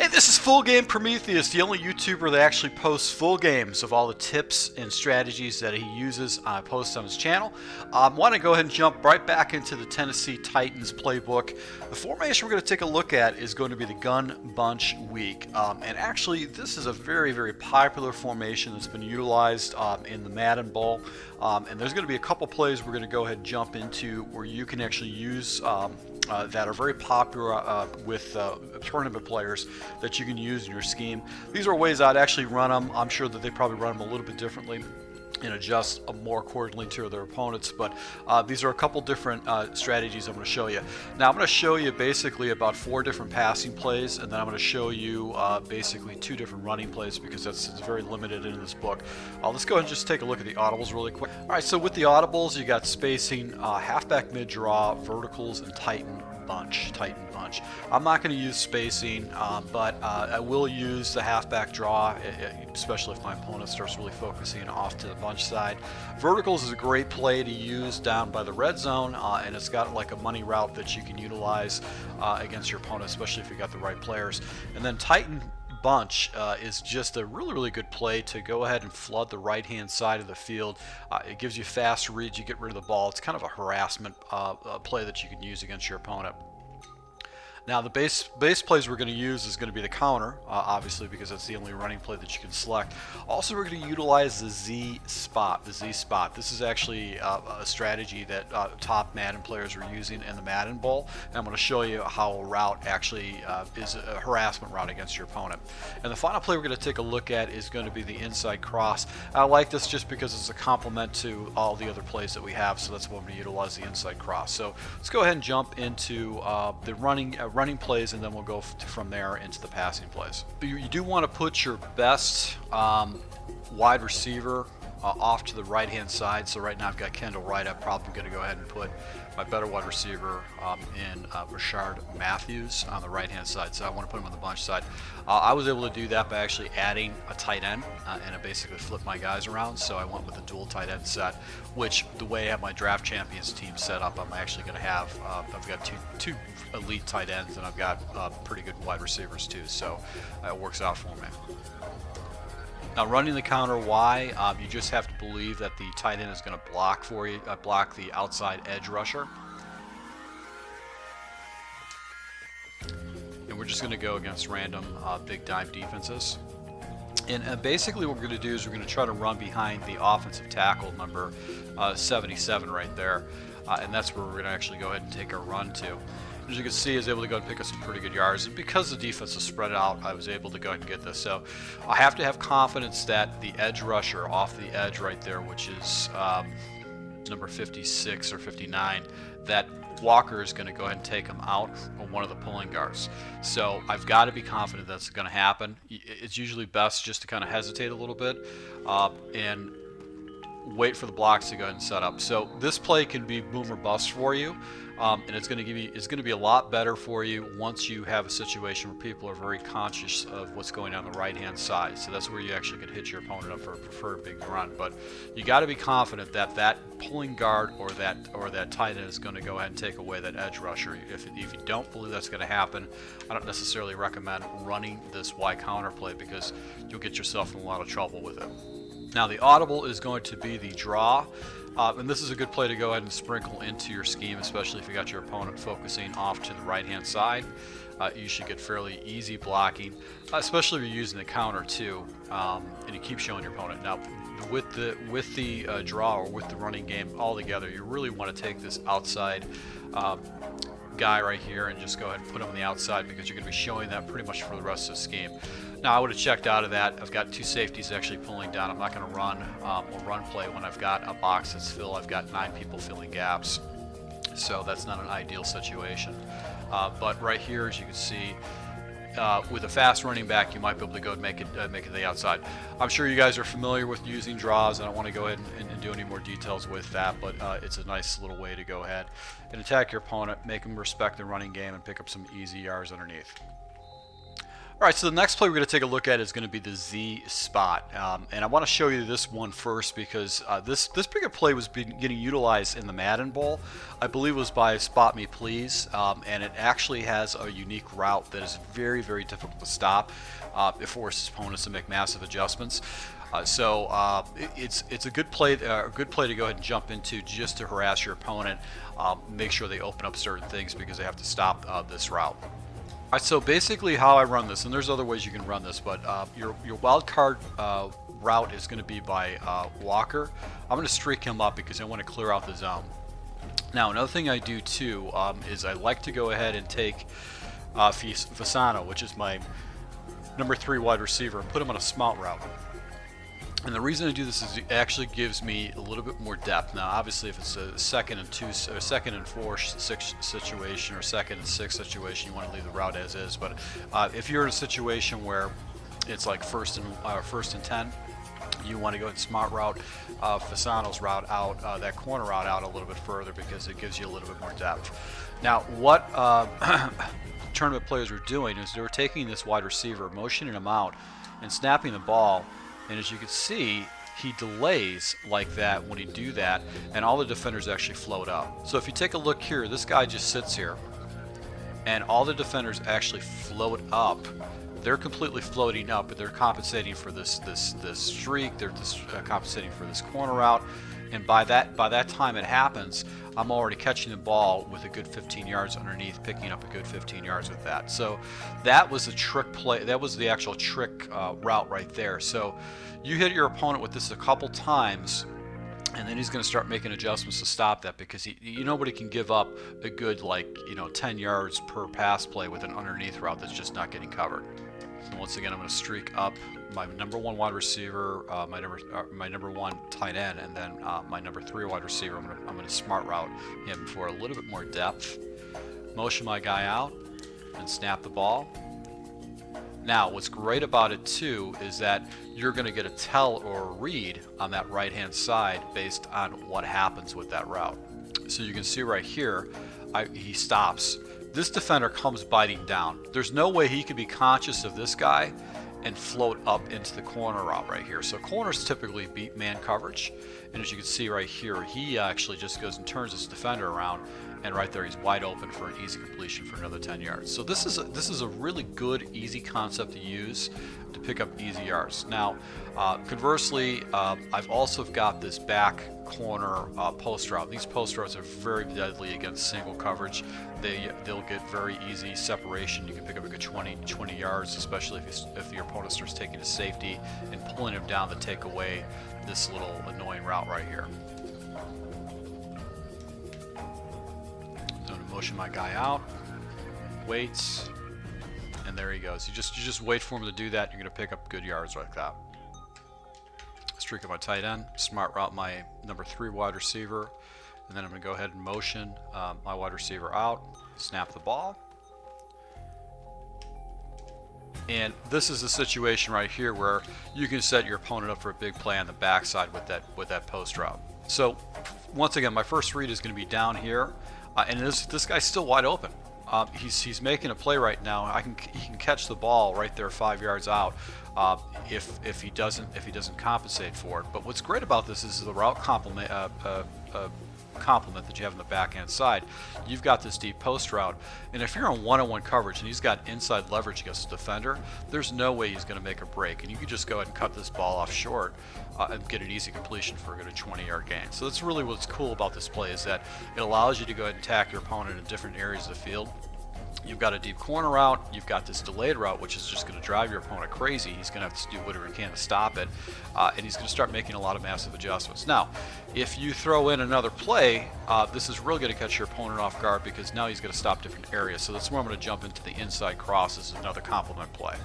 Hey, this is Full Game Prometheus, the only YouTuber that actually posts full games of all the tips and strategies that he uses posts on his channel. I want to go ahead and jump right back into the Tennessee Titans playbook. The formation we're going to take a look at is going to be the gun bunch week. And actually, this is a very, very popular formation that's been utilized in the Madden Bowl. And there's going to be a couple plays we're going to go ahead and jump into where you can actually use that are very popular with tournament players that you can use in your scheme. These are ways I'd actually run them. I'm sure that they probably run them a little bit differently and adjust more accordingly to their opponents, but these are a couple different strategies I'm going to show you. Now I'm going to show you basically about 4 different passing plays, and then I'm going to show you basically 2 different running plays because it's very limited in this book. Let's go ahead and just take a look at the audibles really quick. Alright, so with the audibles you got spacing, halfback mid draw, verticals, and Titan bunch. I'm not going to use spacing, but I will use the halfback draw, especially if my opponent starts really focusing off to the bunch side. Verticals is a great play to use down by the red zone, and it's got like a money route that you can utilize against your opponent, especially if you got the right players. And then Titan bunch is just a really good play to go ahead and flood the right hand side of the field. It gives you fast reads, you get rid of the ball. It's kind of a harassment play that you can use against your opponent. Now the base plays we're going to use is going to be the counter, obviously, because that's the only running play that you can select. Also, we're going to utilize the Z spot. This is actually a strategy that top Madden players were using in the Madden Bowl, and I'm going to show you how a route actually is a harassment route against your opponent. And the final play we're going to take a look at is going to be the inside cross. I like this just because it's a complement to all the other plays that we have, so that's what I'm going to utilize, the inside cross. So let's go ahead and jump into the running plays, and then we'll go from there into the passing plays. You do want to put your best wide receiver off to the right hand side. So right now I've got Kendall Wright. I'm probably going to go ahead and put my better wide receiver in Rashard Matthews on the right hand side. So I want to put him on the bunch side. I was able to do that by actually adding a tight end, and I basically flipped my guys around. So I went with a dual tight end set, which the way I have my draft champions team set up, I'm actually going to have I've got two elite tight ends, and I've got pretty good wide receivers too. So it works out for me. Now running the counter, why? You just have to believe that the tight end is going to block for you, block the outside edge rusher. And we're just going to go against random big dime defenses. And basically what we're going to do is we're going to try to run behind the offensive tackle, number 77 right there. And that's where we're going to actually go ahead and take our run to. As you can see, I was able to go and pick up some pretty good yards, and because the defense is spread out, I was able to go ahead and get this. So I have to have confidence that the edge rusher off the edge right there, which is number 56 or 59, that Walker is going to go ahead and take him out on one of the pulling guards. So I've got to be confident that's going to happen. It's usually best just to kind of hesitate a little bit and wait for the blocks to go ahead and set up. So this play can be boom or bust for you, and it's going to be a lot better for you once you have a situation where people are very conscious of what's going on the right hand side. So that's where you actually could hit your opponent up for a preferred big run. But you got to be confident that that pulling guard or that tight end is going to go ahead and take away that edge rusher. If you don't believe that's going to happen, I don't necessarily recommend running this Y counter play because you'll get yourself in a lot of trouble with it. Now the audible is going to be the draw, and this is a good play to go ahead and sprinkle into your scheme, especially if you got your opponent focusing off to the right hand side. You should get fairly easy blocking, especially if you're using the counter too, and you keep showing your opponent. Now with the draw or with the running game all together, you really want to take this outside guy right here and just go ahead and put him on the outside because you're going to be showing that pretty much for the rest of this game. Now I would have checked out of that. I've got 2 safeties actually pulling down. I'm not going to run a run play when I've got a box that's full. I've got 9 people filling gaps, so that's not an ideal situation. But right here, as you can see, with a fast running back, you might be able to go and make it to the outside. I'm sure you guys are familiar with using draws. I don't want to go ahead and do any more details with that, but it's a nice little way to go ahead and attack your opponent, make them respect the running game, and pick up some easy yards underneath. All right, so the next play we're going to take a look at is going to be the Z spot, and I want to show you this one first because this particular play was getting utilized in the Madden Bowl. I believe it was by Spot Me Please, and it actually has a unique route that is very, very difficult to stop. It forces opponents to make massive adjustments. It's a good play to go ahead and jump into just to harass your opponent, make sure they open up certain things because they have to stop this route. All right, so basically how I run this, and there's other ways you can run this, but your wild card route is going to be by Walker. I'm going to streak him up because I want to clear out the zone. Now, another thing I do too is I like to go ahead and take Fasano, which is my number 3 wide receiver, and put him on a smart route. And the reason I do this is it actually gives me a little bit more depth. Now, obviously, if it's a 2nd and 2, or 2nd and 4 situation, or 2nd and 6 situation, you want to leave the route as is. But if you're in a situation where it's like first and 10, you want to go and smart route Fasano's route out, that corner route out a little bit further because it gives you a little bit more depth. Now, what tournament players were doing is they were taking this wide receiver, motioning him out, and snapping the ball. And as you can see, he delays like that when he do that, and all the defenders actually float up. So if you take a look here, this guy just sits here, and all the defenders actually float up. They're completely floating up, but they're compensating for this streak. They're compensating for this corner route, and by that time it happens, I'm already catching the ball with a good 15 yards underneath, picking up a good 15 yards with that. So that was the trick play. That was the actual trick route right there. So you hit your opponent with this a couple times, and then he's going to start making adjustments to stop that because nobody can give up a good 10 yards per pass play with an underneath route that's just not getting covered. So once again, I'm going to streak up my number 1 wide receiver, my number 1 tight end, and then my number 3 wide receiver. I'm going to smart route him for a little bit more depth. Motion my guy out and snap the ball. Now, what's great about it too is that you're going to get a tell or a read on that right-hand side based on what happens with that route. So you can see right here, he stops. This defender comes biting down. There's no way he could be conscious of this guy and float up into the corner route right here. So corners typically beat man coverage, and as you can see right here, he actually just goes and turns this defender around, and right there he's wide open for an easy completion for another 10 yards. So this is a really good, easy concept to use to pick up easy yards. Now, conversely, I've also got this back corner post route. These post routes are very deadly against single coverage. They'll get very easy separation. You can pick up a good 20 yards, especially if your opponent starts taking a safety and pulling him down to take away this little annoying route right here. So I'm gonna motion my guy out, waits, and there he goes. You just wait for him to do that. You're gonna pick up good yards like that. Streak of my tight end, smart route my number 3 wide receiver, and then I'm going to go ahead and motion my wide receiver out, snap the ball. And this is a situation right here where you can set your opponent up for a big play on the backside with that post route. So once again, my first read is going to be down here, and this guy's still wide open. He's making a play right now. He can catch the ball right there 5 yards out if he doesn't compensate for it. But what's great about this is the route complement that you have on the backhand side. You've got this deep post route, and if you're on one-on-one coverage and he's got inside leverage against the defender, there's no way he's going to make a break, and you can just go ahead and cut this ball off short and get an easy completion for a good 20-yard gain. So that's really what's cool about this play, is that it allows you to go ahead and attack your opponent in different areas of the field. You've got a deep corner route, you've got this delayed route, which is just going to drive your opponent crazy. He's going to have to do whatever he can to stop it, and he's going to start making a lot of massive adjustments. Now, if you throw in another play, this is really going to catch your opponent off guard because now he's going to stop different areas. So that's where I'm going to jump into the inside cross as another complement play.